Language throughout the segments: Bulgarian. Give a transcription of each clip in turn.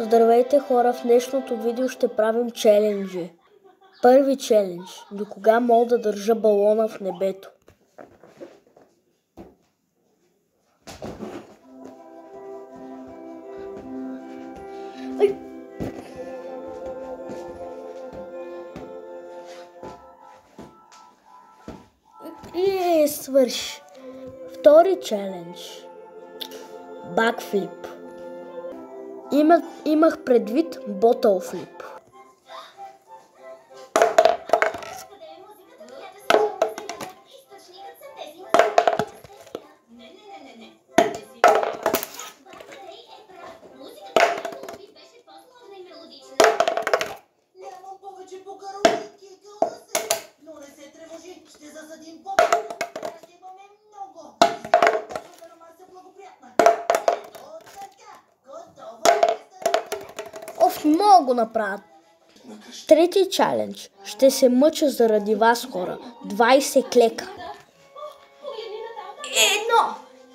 Здравейте хора, в днешното видео ще правим челенджи. Първи челендж. До кога мога да държа балона в небето? И свърши. Втори челендж. Бакфлип. Имах предвид ботълфлип. Мога го направя. Трети чалендж. Ще се мъча заради вас, хора. 20 клека. 1,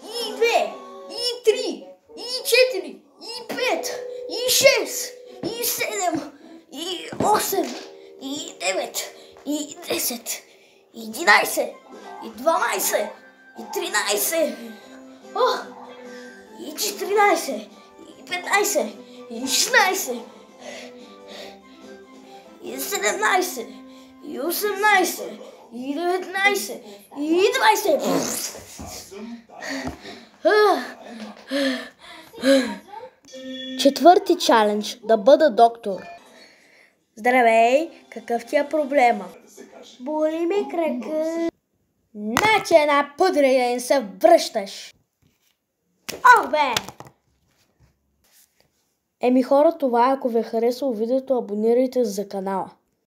и 2, и 3, и 4, и 5, и 6, и 7, и 8, и 9, и 10, и 11, и 12, и 13, и 14, и 15, и 16, и 17, и 18, и 19, и 20. Четвърти чалендж. Да бъда доктор. Здравей, какъв ти е проблема? Боли ме крака. Значи една пудра и да не се връщаш. Ох бе! Хора, това ако ви е харесало видеото, абонирайте се за канала.